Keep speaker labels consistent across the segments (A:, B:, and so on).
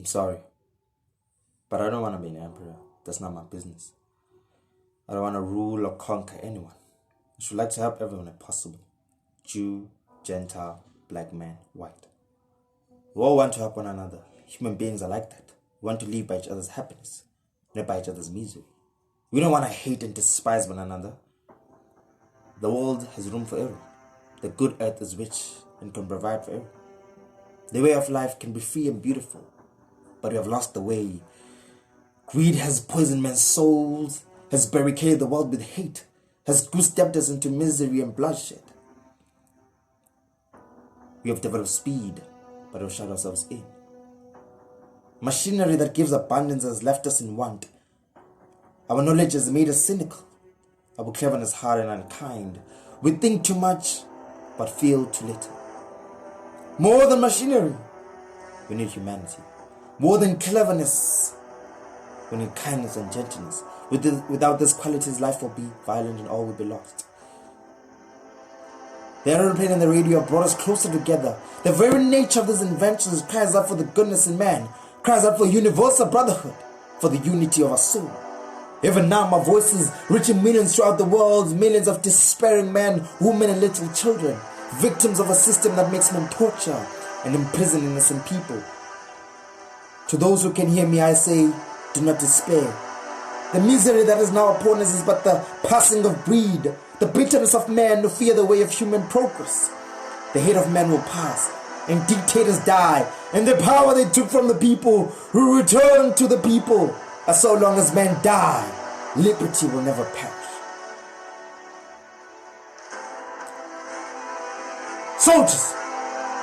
A: sorry, but I don't want to be an emperor. That's not my business. I don't want to rule or conquer anyone. I should like to help everyone if possible. Jew, Gentile, black man, white. We all want to help one another. Human beings are like that. We want to live by each other's happiness, not by each other's misery. We don't want to hate and despise one another. The world has room for everyone. The good earth is rich and can provide for everyone. The way of life can be free and beautiful, but we have lost the way. Greed has poisoned men's souls, has barricaded the world with hate, has goose-stepped us into misery and bloodshed. We have developed speed, but have shut ourselves in. Machinery that gives abundance has left us in want. Our knowledge has made us cynical. Our cleverness hard and unkind. We think too much, but feel too little. More than machinery, we need humanity. More than cleverness, we need kindness and gentleness. Without these qualities, life will be violent and all will be lost. The aeroplane and the radio have brought us closer together. The very nature of these inventions cries out for the goodness in man, cries out for universal brotherhood, for the unity of our soul. Even now, my voice is reaching millions throughout the world, millions of despairing men, women, and little children, victims of a system that makes men torture and imprison innocent people. To those who can hear me, I say, do not despair. The misery that is now upon us is but the passing of greed, the bitterness of men who fear the way of human progress. The hate of men will pass, and dictators die, and the power they took from the people will return to the people. As so long as men die, liberty will never perish. Soldiers,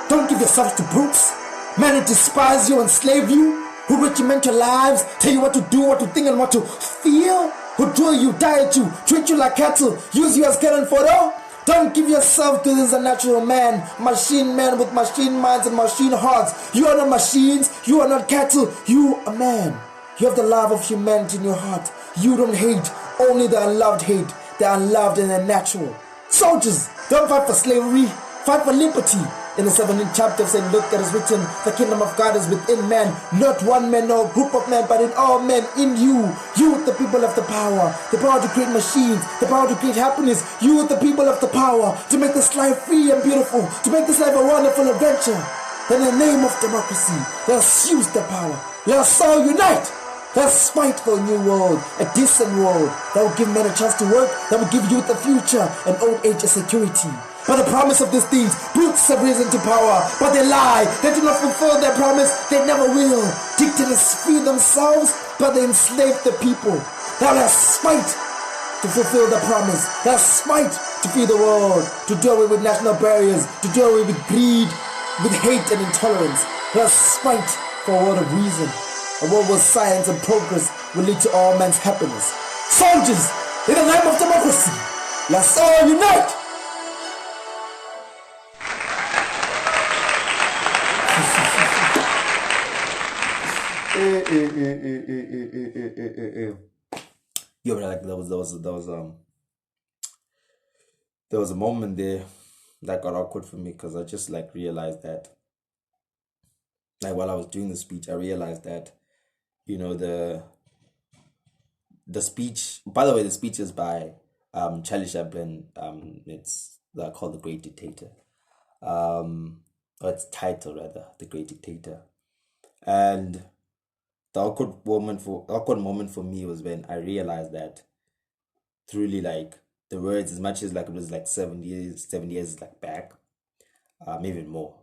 A: don't give yourselves to brutes, men who despise you and enslave you, who regiment your lives, tell you what to do, what to think, and what to feel, who drill you, diet you, treat you like cattle, use you as cannon fodder. Don't give yourself to this unnatural man, machine men with machine minds and machine hearts. You are not machines, you are not cattle, you are man. You have the love of humanity in your heart. You don't hate, only the unloved hate. The unloved and unnatural. Soldiers, don't fight for slavery, fight for liberty. In the 17th chapter of St. Luke, it is written, the kingdom of God is within man, not one man nor a group of men, but in all men, in you. You, the people, have the power to create machines, the power to create happiness. You, the people, have the power to make this life free and beautiful, to make this life a wonderful adventure. In the name of democracy, let us use the power. Let us all unite. Let us fight for a new world, a decent world that will give men a chance to work, that will give youth a future, and old age a security. By the promise of these things, brutes have risen to power, but they lie. They do not fulfill their promise. They never will. Dictators free themselves, but they enslave the people. Now let us fight to fulfill the promise. Let us fight to free the world, to do away with national barriers, to do away with greed, with hate and intolerance. Let us fight for a world of reason, a world where science and progress will lead to all men's happiness. Soldiers, in the name of democracy, let us all unite! Yo, but like there was a moment there that got awkward for me because I just like realized that, like while I was doing the speech, I realized that, you know, the speech. By the way, the speech is by Charlie Chaplin. It's called The Great Dictator. Or its title rather, The Great Dictator. And the awkward moment for me was when I realized that truly, like, the words, as much as like it was like 7 years like back, even more,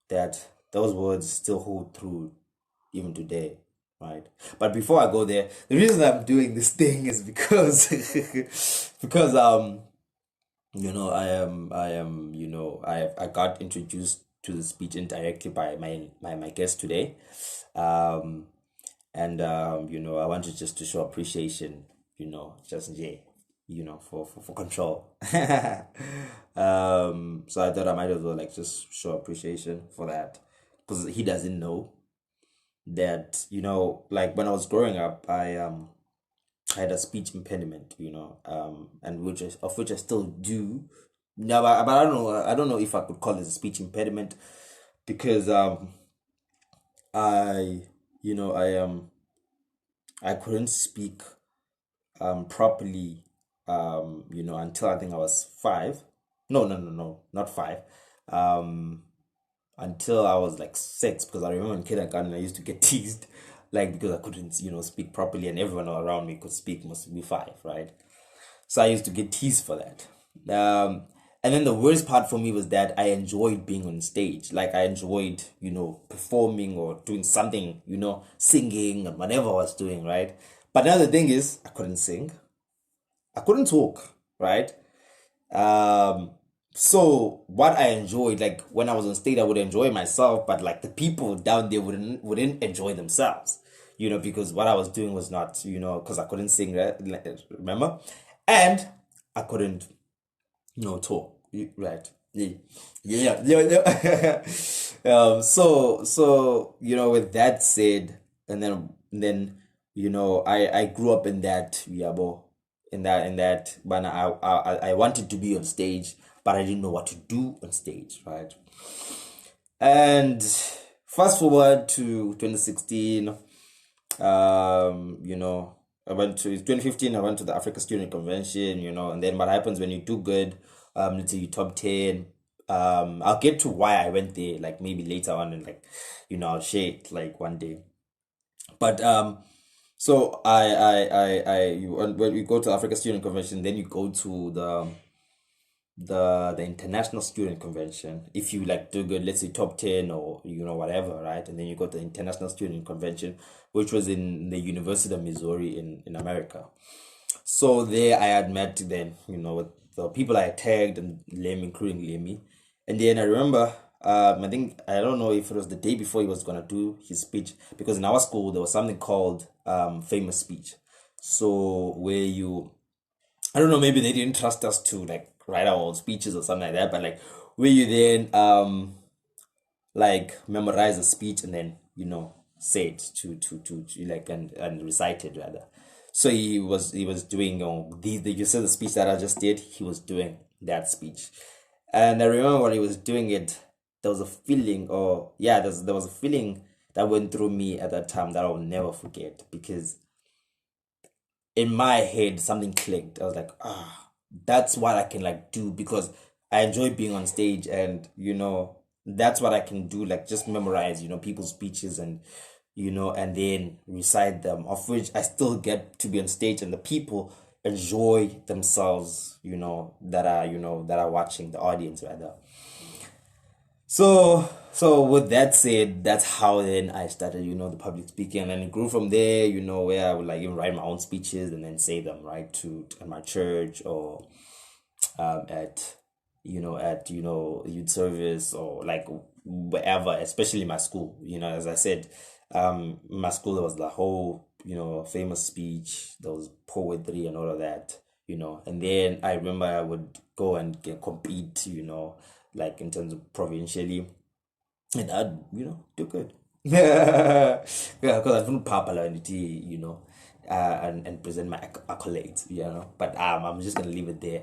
A: that those words still hold true even today, right? But before I go there, the reason I'm doing this thing is because you know, I got introduced to the speech indirectly by my guest today. You know, I wanted just to show appreciation, you know, just you know, for control. So I thought I might as well like just show appreciation for that, because he doesn't know that, you know, like when I was growing up, I had a speech impediment, you know, and which I still do. No, but I don't know if I could call it a speech impediment, because I, I couldn't speak properly, until I think I was 5. No, no, no, no, not 5. Um, until I was like 6, because I remember in kindergarten I used to get teased, like because I couldn't, speak properly, and everyone around me could speak, must be 5, right? So I used to get teased for that. And then the worst part for me was that I enjoyed being on stage. Like I enjoyed, performing or doing something, singing and whatever I was doing, right? But now the thing is, I couldn't sing. I couldn't talk, right? Um, so what I enjoyed, like when I was on stage, I would enjoy myself, but like the people down there wouldn't enjoy themselves, because what I was doing was not, because I couldn't sing, right? Remember, and I couldn't, talk, right? Yeah, yeah, yeah, yeah. So with that said, and then I grew up in that, yeah, in that when I wanted to be on stage, but I didn't know what to do on stage, right? And fast forward to 2016, I went to 2015. I went to the Africa Student Convention, and then what happens when you do good, let's say you top 10. I'll get to why I went there, like maybe later on, and like, I'll share it like one day. But so when we go to Africa Student Convention, then you go to the International Student Convention. If you like do good, let's say top 10 or whatever, right? And then you go to the International Student Convention, which was in the University of Missouri in America. So there I had met then, with the people I tagged and Lemmy, including Lemmy. And then I remember, I think, I don't know if it was the day before he was going to do his speech, because in our school there was something called famous speech. So where I don't know, maybe they didn't trust us to like write our own speeches or something like that, but like where you then like memorize a speech and then say it to like and recite it rather. So he was doing the you said the speech that I just did, he was doing that speech. And I remember when he was doing it, there was a feeling, or yeah, there was a feeling that went through me at that time that I'll never forget, because in my head something clicked. I was like, that's what I can like do, because I enjoy being on stage, and that's what I can do, like just memorize people's speeches, and then recite them, of which I still get to be on stage, and the people enjoy themselves, that are watching, the audience rather. So with that said, that's how then I started, the public speaking, and then it grew from there, where I would like even write my own speeches and then say them, right, to at my church, or at youth service, or like wherever, especially my school. As I said, my school, there was the whole famous speech, there was poetry and all of that, and then I remember I would go and compete, like in terms of provincially, and I'd do good. Yeah, because I don't popular and and present my accolades, but I'm just gonna leave it there.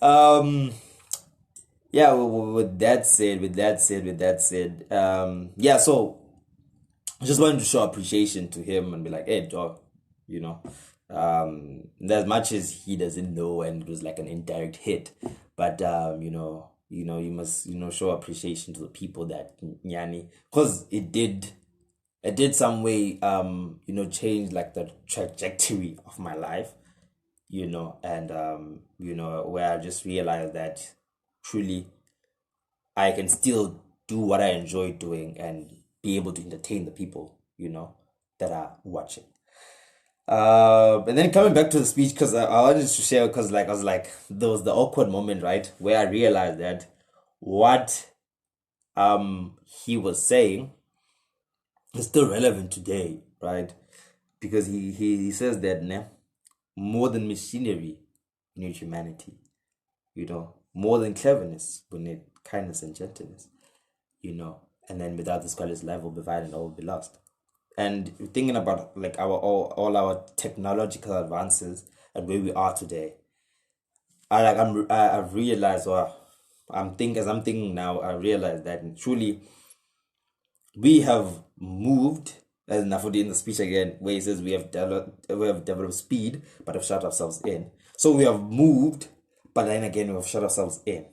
A: um yeah, with that said, yeah, so I just wanted to show appreciation to him and be like, hey dog, you know as much as he doesn't know, and it was like an indirect hit, but you must show appreciation to the people that nyani, because it did some way change like the trajectory of my life, and where I just realized that truly I can still do what I enjoy doing and be able to entertain the people, that are watching. And then coming back to the speech, because I wanted to share, because like I was like, there was the awkward moment, right, where I realized that what he was saying is still relevant today, right? Because he says that more than machinery, we need humanity, more than cleverness, we need kindness and gentleness, and then without this quality, life will be violent, all will be lost. And thinking about like our all our technological advances and where we are today, I've realized, or as I'm thinking now, I realized that truly
B: we have moved, as Nafodi in the speech again, where he says we have developed speed, but have shut ourselves in. So we have moved, but then again we have shut ourselves in.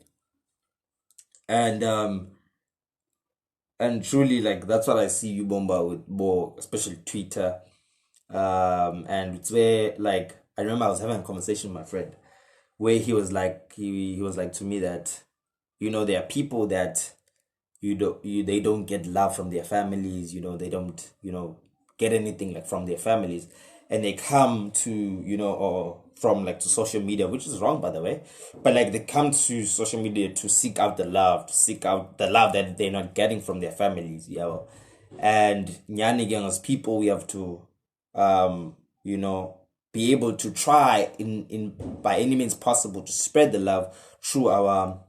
B: And truly, like, that's what I see you bomba with more, especially Twitter. And it's where, like, I remember I was having a conversation with my friend where he was like to me that, there are people that they don't get love from their families, they don't, get anything like from their families, and they come to, or from like to social media, which is wrong by the way, but like they come to social media to seek out the love, to seek out the love that they're not getting from their families, and nyani gang, as people, we have to um you know be able to try in by any means possible to spread the love through our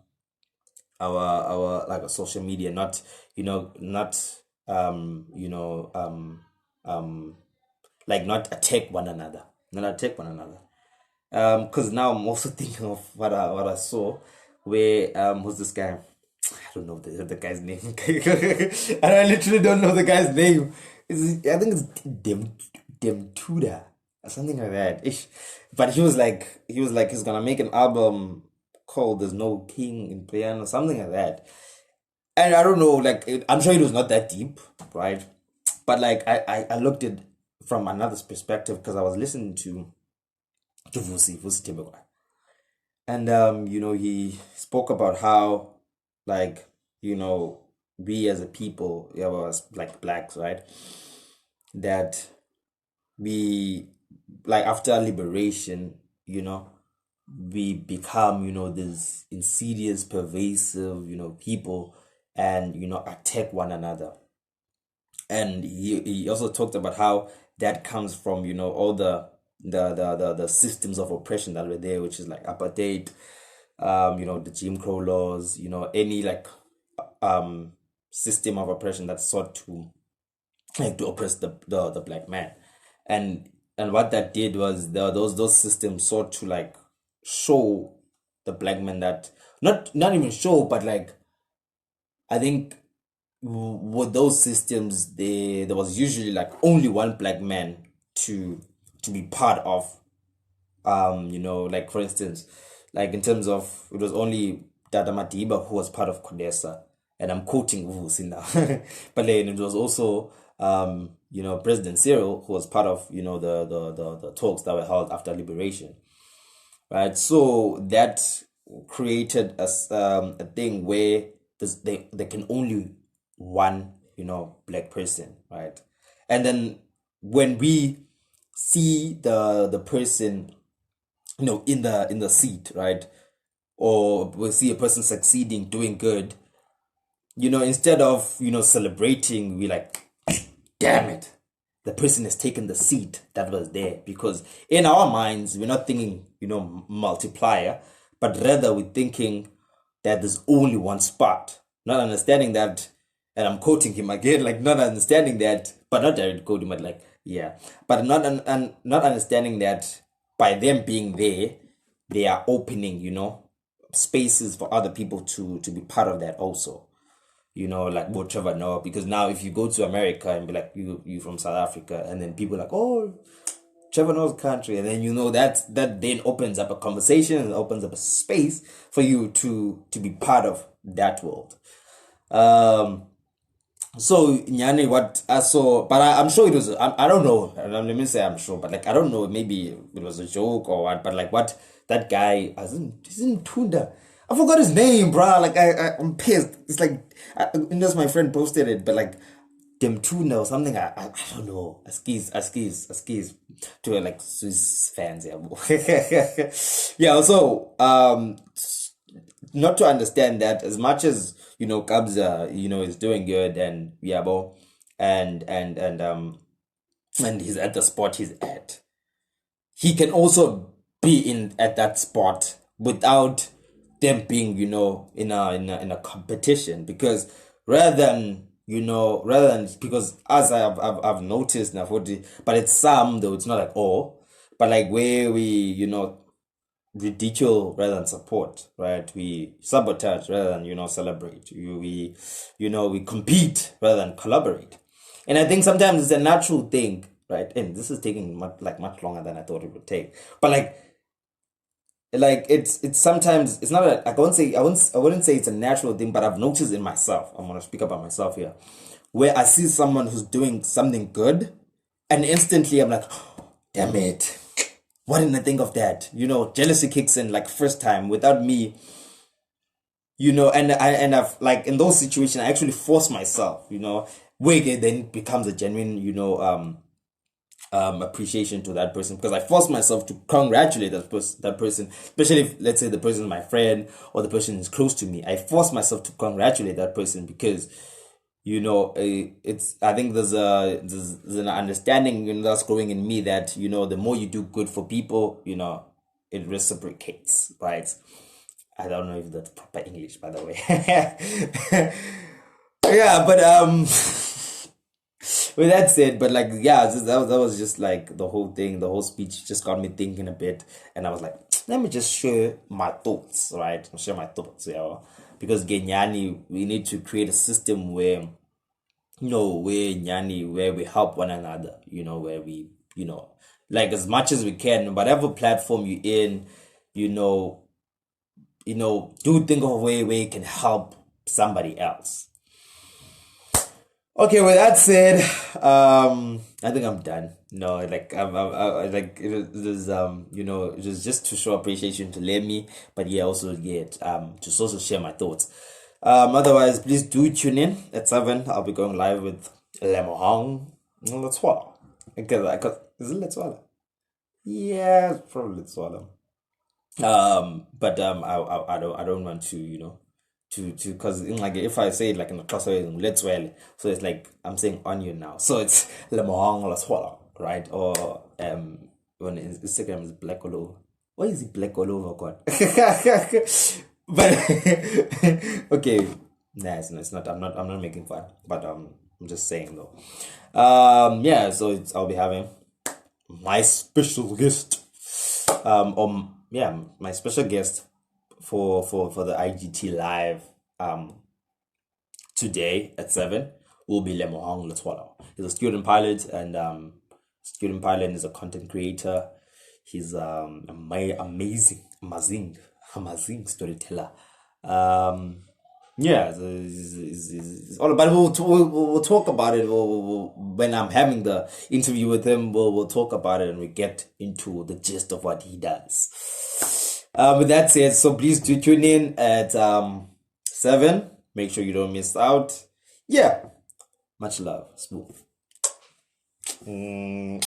B: like a social media, not not um you know um um like not attack one another, because now I'm also thinking of what I saw, where who's this guy, I don't know the guy's name. I literally don't know the guy's name. I think it's Dem Tuda or something like that. Ish. But he was like he's gonna make an album called "There's No King in Piano," something like that. And I don't know, like I'm sure it was not that deep, right? But like I looked at it from another perspective because I was listening to Vusi Tembekwa. And he spoke about how, like, we as a people, as like blacks, right? That we, like, after liberation, we become, this insidious, pervasive, people, and attack one another. And he also talked about how that comes from, all the systems of oppression that were there, which is like apartheid, the Jim Crow laws, any like system of oppression that sought to, like, to oppress the black man. And what that did was those systems sought to, like, show the black man that, not even show, but like, I think with those systems, there was usually like only one black man to be part of, like, for instance, like, in terms of, it was only Dada Madiba who was part of Condesa, and I'm quoting Vusi now. But then it was also President Cyril, who was part of, the talks that were held after liberation, right? So that created a thing where they can only one, black person, right? And then when we see the person, in the seat, right? Or we see a person succeeding, doing good, instead of, celebrating, we like, damn it, the person has taken the seat that was there. Because in our minds, we're not thinking, multiplier, but rather we're thinking that there's only one spot, not understanding that. And I'm quoting him again, like, not understanding that, but not direct quoting, but like, yeah, but not understanding that by them being there, they are opening, spaces for other people to be part of that also. Like what Trevor Noah, because now if you go to America and be like, you from South Africa, and then people are like, oh, Trevor Noah's country, and then that then opens up a conversation and opens up a space for you to be part of that world. So Nyani, what I saw, but I'm sure it was, I don't know, let me say I'm sure, but like, I don't know, maybe it was a joke or what, but like, what that guy, isn't Tunda, I forgot his name, bro. Like, I'm pissed. It's like, just my friend posted it, but like, Dem Tuna or something. I don't know. Askis to, like, Swiss fans. Yeah. Yeah. So not to understand that, as much as Kabza, is doing good, and Yabo, and he's at the spot he's at, he can also be in at that spot without them being, in a competition. Because rather than because, as I've noticed now, but it's some, though it's not like all, but like, where we, ridicule rather than support, right? We sabotage rather than, celebrate. We compete rather than collaborate. And I think sometimes it's a natural thing, right? And this is taking much longer than I thought it would take. But it's sometimes it's not a, I wouldn't say it's a natural thing, but I've noticed in myself. I'm gonna speak about myself here, where I see someone who's doing something good, and instantly I'm like, damn it, why didn't I think of that? Jealousy kicks in like first time without me, and I've like in those situations I actually force myself, where it then becomes a genuine, appreciation to that person, because I force myself to congratulate that person, especially if, let's say, the person is my friend or the person is close to me. I force myself to congratulate that person because it's I think there's an understanding that's growing in me that the more you do good for people, it reciprocates, right? I don't know if that's proper English, by the way. Yeah, but with that said, but like, yeah, that was just like the whole thing, the whole speech just got me thinking a bit, and I was like, let me just share my thoughts, right? Share my thoughts, yeah. Because Genyani, we need to create a system where, where we help one another, where we, like as much as we can, whatever platform you're in, you know, do think of a way where you can help somebody else. Okay, with that said, I think I'm done. No, like I like it was it was just to show appreciation to Lemmy, but yeah, also get to also share my thoughts. Otherwise, please do tune in at 7. I'll be going live with Lemohang Letsoela. Because is it Letsoela? Yeah, it's probably Letsoela. But I don't want to because like if I say it like in the class let's well, so it's like I'm saying onion now, so it's Lemohang Letsoela, right? Or when Instagram is black all over. Why is it black all over, God? But okay, nah, it's not. I'm not making fun, but I'm just saying though. Yeah, so I'll be having my special guest, my special guest for the IGT live today at 7 will be Lemohang Letsoela. He's a student pilot, and is a content creator. He's amazing storyteller. Yeah, it's all about. We'll talk about it. When I'm having the interview with him, we'll talk about it and we get into the gist of what he does. With that said, so please do tune in at 7. Make sure you don't miss out. Yeah, much love. Smooth.